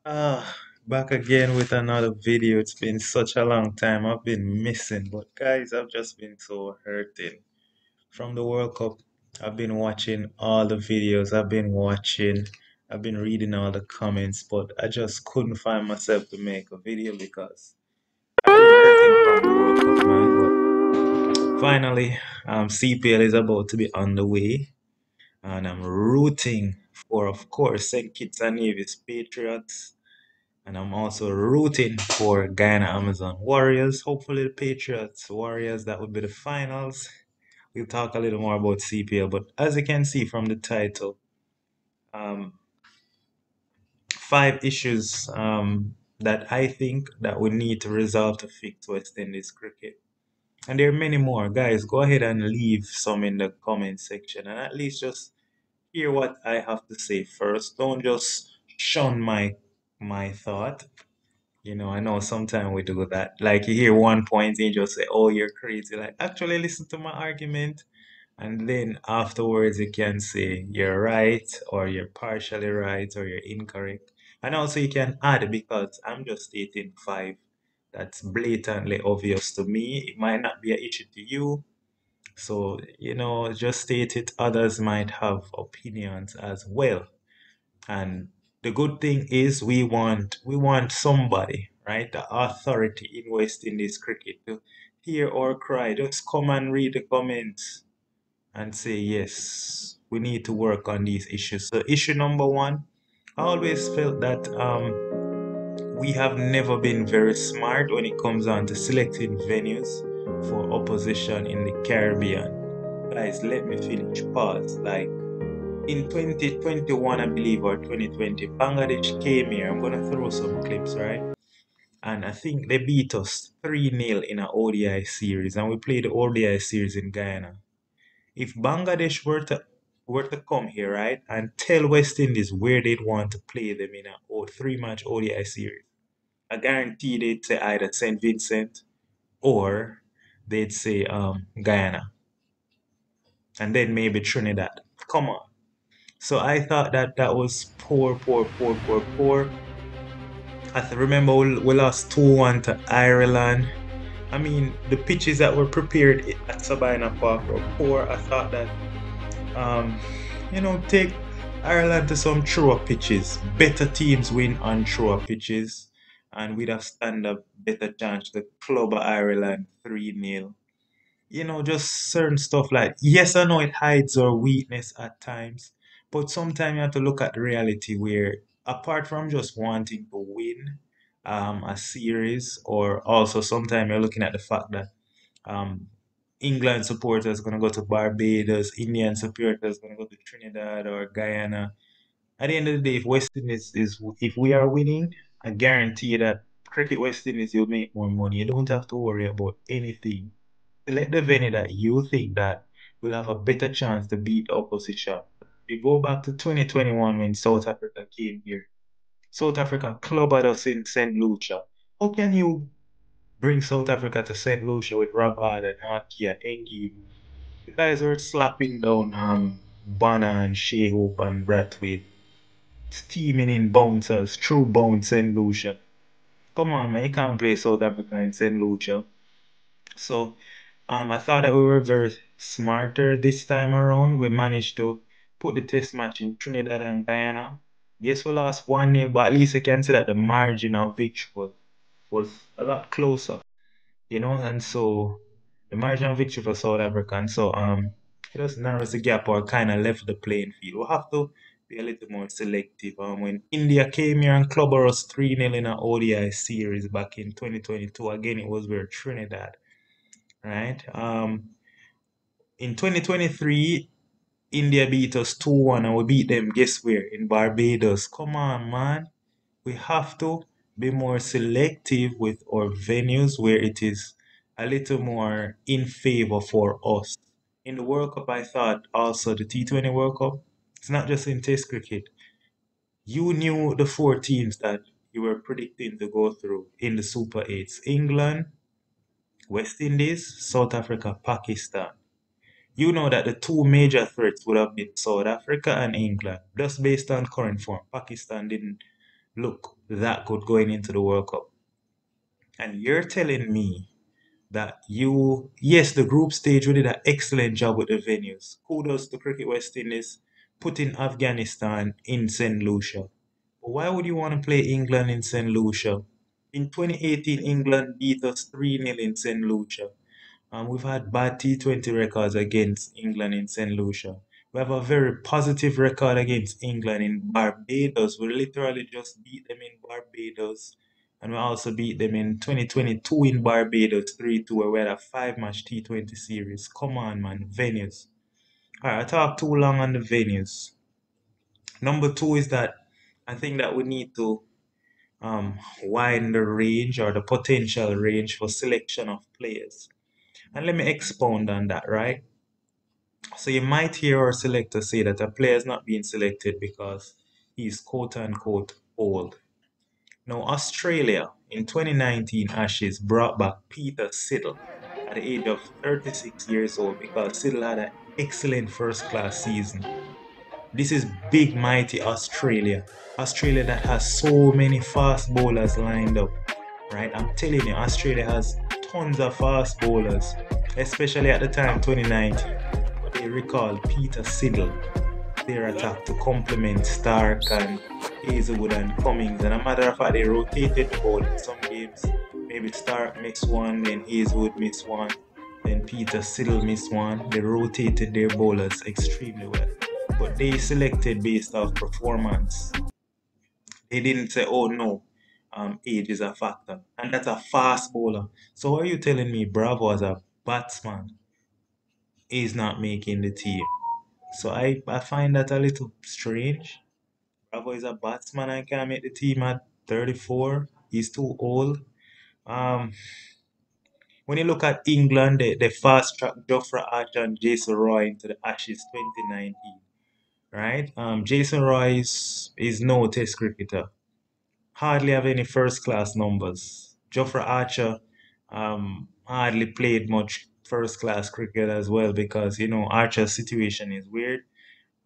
Back again with another video. It's been such a long time. I've been missing, but guys, I've just been so hurting. From the World Cup, I've been watching all the videos. I've been reading all the comments, but I just couldn't find myself to make a video because I've been hurting from the World Cup, man. But finally, CPL is about to be on the way, and I'm rooting for, of course, St. Kitts and Nevis Patriots. And I'm also rooting for Guyana Amazon Warriors. Hopefully, the Patriots Warriors, that would be the finals. We'll talk a little more about CPL, but as you can see from the title, um, five issues that I think that we need to resolve to fix West Indies cricket. And there are many more. Guys, go ahead and leave some in the comment section and at least just hear what I have to say first. Don't just shun my thought. I know sometimes we do that. Like you hear one point and you just say, "Oh, you're crazy." Like, actually listen to my argument. And then afterwards you can say you're right or you're partially right or you're incorrect. And also you can add because I'm just stating five. That's blatantly obvious to me. It might not be an issue to you. So, just state it. Others might have opinions as well. And the good thing is we want somebody, right? The authority in West Indies cricket to hear our cry. Just come and read the comments and say, yes, we need to work on these issues. So issue number one, I always felt that we have never been very smart when it comes on to selecting venues for opposition in the Caribbean. Guys, let me finish. Pause. Like in 2021, I believe, or 2020, Bangladesh came here. I'm gonna throw some clips, right? And I think they beat us 3-0 in an ODI series, and we played the ODI series in Guyana. If Bangladesh were to come here, right, and tell West Indies where they'd want to play them in a three-match ODI series, I guarantee they'd say either St. Vincent or they'd say Guyana, and then maybe Trinidad. Come on. So I thought that that was poor, poor, poor, poor, poor. Remember we lost 2-1 to Ireland. I mean, the pitches that were prepared at Sabina Park were poor. I thought that, um, take Ireland to some throw-up pitches. Better teams win on throw-up pitches, and we'd have stand up better chance to club Ireland 3-0. Just certain stuff like, yes, I know it hides our weakness at times, but sometimes you have to look at the reality where, apart from just wanting to win a series, or also sometimes you're looking at the fact that um, England supporters going to go to Barbados, Indian supporters going to go to Trinidad or Guyana. At the end of the day, if West Indies if we are winning, I guarantee that Cricket West Indies will make more money. You don't have to worry about anything. Select the venue that you think that will have a better chance to beat the opposition. We go back to 2021 when South Africa came here. South Africa clobbered us in St. Lucia. How can you bring South Africa to St. Lucia with Rabada and Haki and Engie? The guys were slapping down Bonner and Shea Hope and Brathwaite, steaming in bouncers, through bounce St. Lucia. Come on, man, you can't play South Africa in St. Lucia. So I thought that we were very smarter this time around. We managed to put the test match in Trinidad and Guyana. Yes, we lost 1-0, but at least you can see that the margin of victory was a lot closer, and so the margin of victory for South Africa. And so it just narrows the gap or kind of left the playing field. We'll have to be a little more selective. When India came here and clubbed us 3-0 in an ODI series back in 2022, again, it was where Trinidad, right? In 2023, India beat us 2-1 and we beat them, guess where? In Barbados. Come on, man. We have to be more selective with our venues where it is a little more in favor for us. In the World Cup, I thought also the T20 World Cup, it's not just in Test cricket. You knew the four teams that you were predicting to go through in the Super 8s: England, West Indies, South Africa, Pakistan. You know that the two major threats would have been South Africa and England, just based on current form. Pakistan didn't look that good going into the World Cup. And you're telling me that yes, the group stage, we did an excellent job with the venues. Kudos to Cricket West Indies putting Afghanistan in St. Lucia. But why would you want to play England in St. Lucia? In 2018, England beat us 3-0 in St. Lucia. We've had bad T20 records against England in St. Lucia. We have a very positive record against England in Barbados. We literally just beat them in Barbados. And we also beat them in 2022 in Barbados 3-2, where we had a five-match T20 series. Come on, man. Venues. All right, I talked too long on the venues. Number two is that I think that we need to widen the range or the potential range for selection of players. And let me expound on that, right? So you might hear our selector say that a player is not being selected because he's quote unquote old. Now, Australia in 2019 Ashes brought back Peter Siddle at the age of 36 years old because Siddle had an excellent first class season. This is big, mighty Australia. Australia that has so many fast bowlers lined up, right? I'm telling you, Australia has tons of fast bowlers, especially at the time 2019. But they recalled Peter Siddle, their attack to complement Stark and Hazelwood and Cummings. And a matter of fact, they rotated the ball in some games. Maybe Stark missed one, then Hazelwood missed one, then Peter Siddle missed one. They rotated their bowlers extremely well. But they selected based off performance. They didn't say, oh no, age is a factor. And that's a fast bowler. So are you telling me Bravo as a batsman is not making the team? So I find that a little strange. Bravo is a batsman and can't make the team at 34. He's too old. Um, when you look at England, they fast tracked Jofra Archer and Jason Roy into the Ashes 2019, right? Jason Roy is no test cricketer. Hardly have any first class numbers. Jofra Archer hardly played much first class cricket as well because, Archer's situation is weird.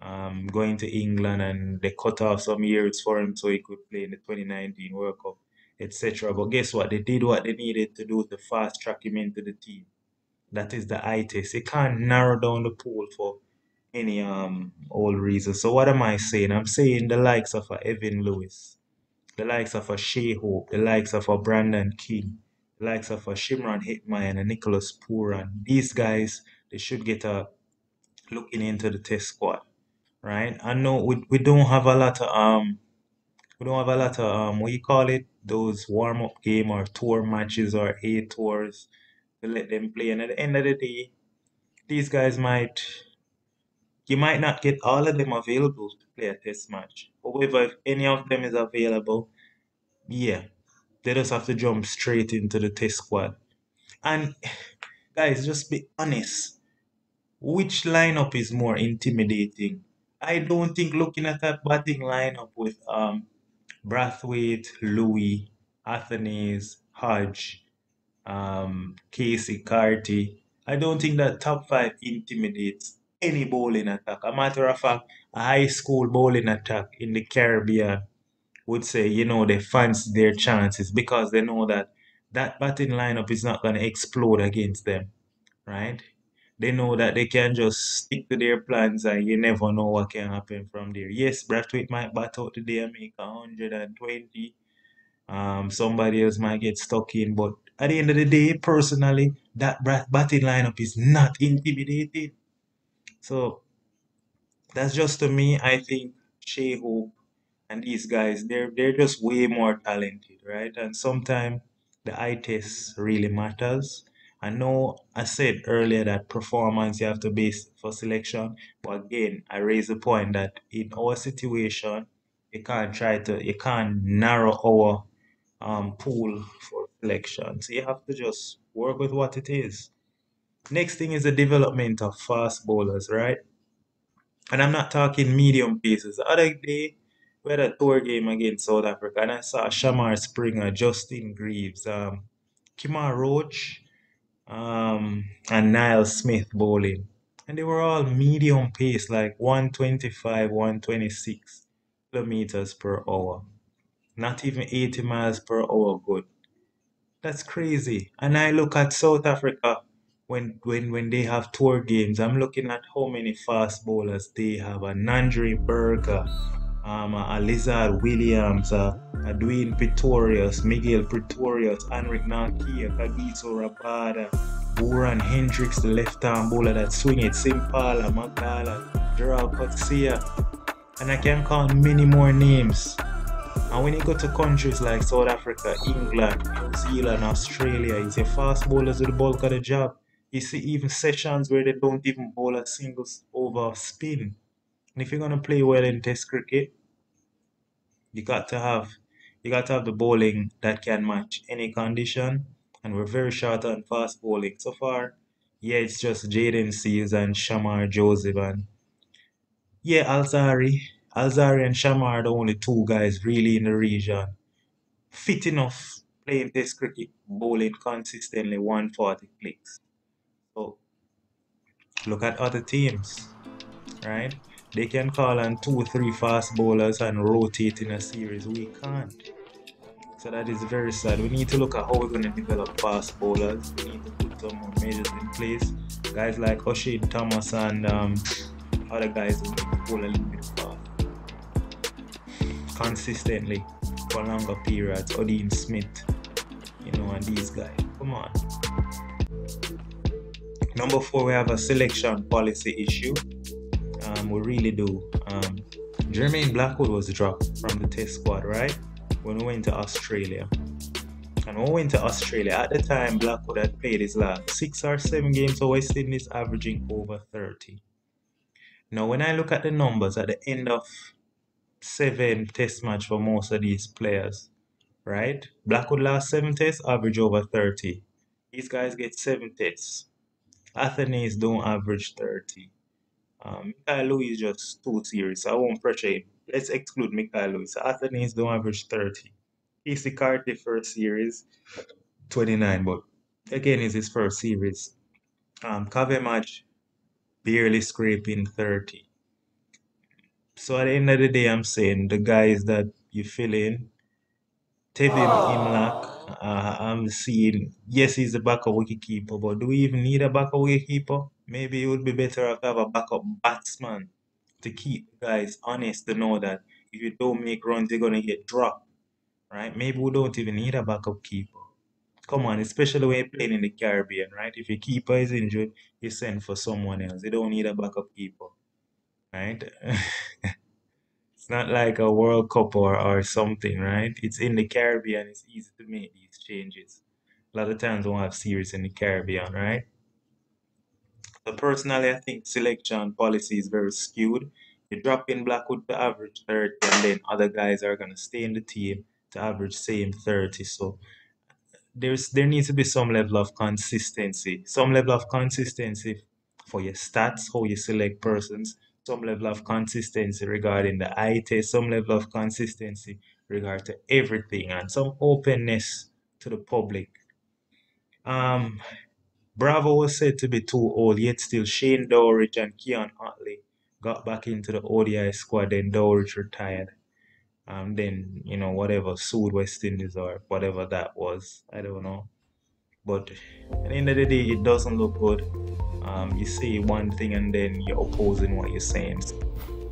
Going to England and they cut off some years for him so he could play in the 2019 World Cup, etc. But guess what? They did what they needed to do to fast track him into the team. That is the eye test. They can't narrow down the pool for any old reason. So what am I saying? I'm saying the likes of a Evan Lewis, the likes of a Shea Hope, the likes of a Brandon King, the likes of a Shimron Hitman and a Nicholas Puran. These guys, they should get a looking into the test squad, right? I know we don't have a lot of what you call it, those warm up game or tour matches or A tours to let them play. And at the end of the day, these guys you might not get all of them available to play a test match. However, if any of them is available, yeah, they just have to jump straight into the test squad. And guys, just be honest. Which lineup is more intimidating? I don't think looking at that batting lineup with Brathwaite, Louis, Athanaze, Hodge, Casey, Carty. I don't think that top five intimidates any bowling attack. A matter of fact, a high school bowling attack in the Caribbean would say, they fancy their chances because they know that that batting lineup is not going to explode against them, right? They know that they can just stick to their plans and you never know what can happen from there. Yes, Brathwaite might bat out today and make 120. Somebody else might get stuck in, but at the end of the day, personally, that batting lineup is not intimidating. So that's just to me. I think Shea Hope and these guys, they're just way more talented, right? And sometimes the eye test really matters. I know I said earlier that performance you have to base for selection, but again, I raise the point that in our situation, you can't narrow our pool for selection. So you have to just work with what it is. Next thing is the development of fast bowlers, right? And I'm not talking medium paces. The other day, we had a tour game against South Africa, and I saw Shamar Springer, Justin Greaves, Kimar Roach, and Niall Smith bowling. And they were all medium pace, like 125, 126 kilometers per hour. Not even 80 miles per hour good. That's crazy. And I look at South Africa when they have tour games. I'm looking at how many fast bowlers they have. A Nandri Burger, a Lizard Williams, a Dwayne Pretorius, Miguel Pretorius, Henrik Nakia, Kagiso Rabada, Buran Hendricks, the left-arm bowler that swing it, Simpala, Magala, Gerald Coetzee, and I can count many more names. And when you go to countries like South Africa, England, New Zealand, Australia, you see fast bowlers do the bulk of the job. You see even sessions where they don't even bowl a single over spin. And if you're gonna play well in Test cricket, you got to have you got to have the bowling that can match any condition. And we're very short on fast bowling so far. Yeah, it's just Jaden Seals and Shamar Joseph and yeah, Alzari. Alzari and Shamar are the only two guys really in the region fit enough playing Test cricket, bowling consistently 140 clicks. So look at other teams, right? They can call on two, three fast bowlers and rotate in a series. We can't. So that is very sad. We need to look at how we're going to develop fast bowlers. We need to put some more measures in place. Guys like O'Shane Thomas and other guys who need to bowl a little bit fast consistently for longer periods. Odin Smith, and these guys. Come on. Number four, we have a selection policy issue. We really do. Jermaine Blackwood was dropped from the test squad, right? When we went to Australia. And when we went to Australia, at the time, Blackwood had played his last 6 or 7 games for West Indies, averaging over 30. Now, when I look at the numbers at the end of 7 test match for most of these players, right? Blackwood last 7 tests, average over 30. These guys get 7 tests. Athens don't average 30. Mikhail Lewis just 2 series, so I won't pressure him. Let's exclude Mikhail Lewis. So Athens don't average 30. Easy Carty first series, 29, but again, it's his first series. Kavemaj barely scraping 30. So at the end of the day, I'm saying the guys that you fill in, Tevim Imlak, I'm seeing, yes, he's a backup wicketkeeper, but do we even need a backup wicketkeeper? Maybe it would be better if I have a backup batsman to keep guys honest to know that if you don't make runs, you're going to get dropped, right? Maybe we don't even need a backup keeper. Come on, especially when you're playing in the Caribbean, right? If your keeper is injured, you send for someone else. You don't need a backup keeper, right? It's not like a World Cup or something, right? It's in the Caribbean. It's easy to make these changes. A lot of times we don't have series in the Caribbean, right? So personally, I think selection policy is very skewed. You drop in Blackwood to average 30, and then other guys are going to stay in the team to average same 30. So there needs to be some level of consistency. Some level of consistency for your stats, how you select persons, some level of consistency regarding the eye test, some level of consistency regard to everything, and some openness to the public. Um, Bravo was said to be too old, yet still Shane Dowrich and Keon Hartley got back into the ODI squad, then Dowrich retired. Then, whatever, sued West Indies or whatever that was. I don't know. But at the end of the day, it doesn't look good. You say one thing and then you're opposing what you're saying. So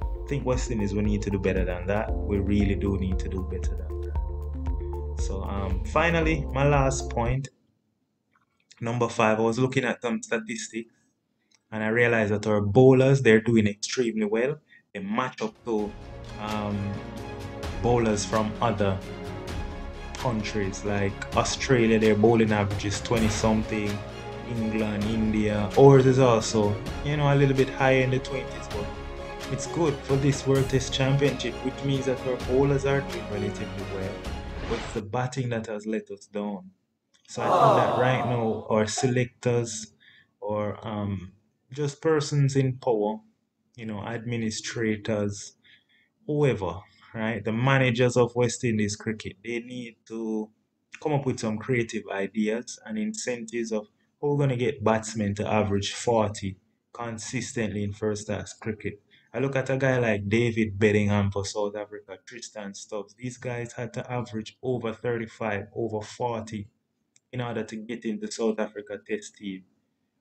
I think West Indies, we need to do better than that. We really do need to do better than that. So finally, my last point, number 5, I was looking at some statistics and I realized that our bowlers, they're doing extremely well. They match up to bowlers from other countries like Australia. Their bowling average is 20 something. England, India. Ours is also, a little bit higher in the 20s, but it's good for this World Test Championship, which means that our bowlers are doing relatively well. But it's the batting that has let us down. So I think that right now our selectors or just persons in power, administrators, whoever, right? The managers of West Indies cricket, they need to come up with some creative ideas and incentives of how we're going to get batsmen to average 40 consistently in first class cricket. I look at a guy like David Bedingham for South Africa, Tristan Stubbs. These guys had to average over 35, over 40 in order to get into South Africa test team.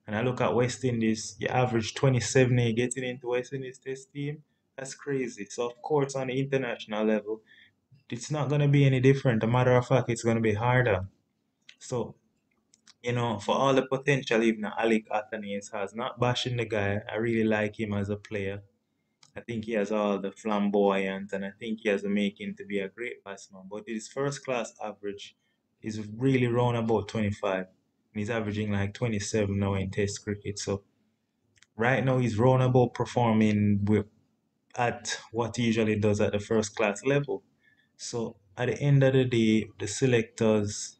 And I look at West Indies, you average 27 and you're getting into West Indies test team. That's crazy. So of course on the international level, it's not gonna be any different. A matter of fact, it's gonna be harder. So, for all the potential even Alec Athanasis has, not bashing the guy, I really like him as a player. I think he has all the flamboyant and I think he has the making to be a great batsman. But his first class average is really round about 25. And he's averaging like 27 now in test cricket. So right now he's round about performing at what he usually does at the first class level. So at the end of the day, the selectors,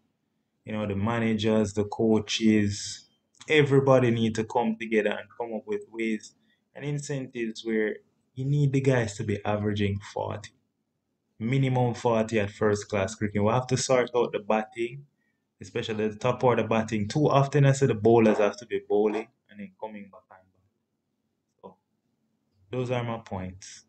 the managers, the coaches, everybody need to come together and come up with ways and incentives where you need the guys to be averaging 40, minimum 40 at first class cricket. We have to sort out the batting, especially the top order batting. Too often I say the bowlers have to be bowling and then coming back and back. So those are my points.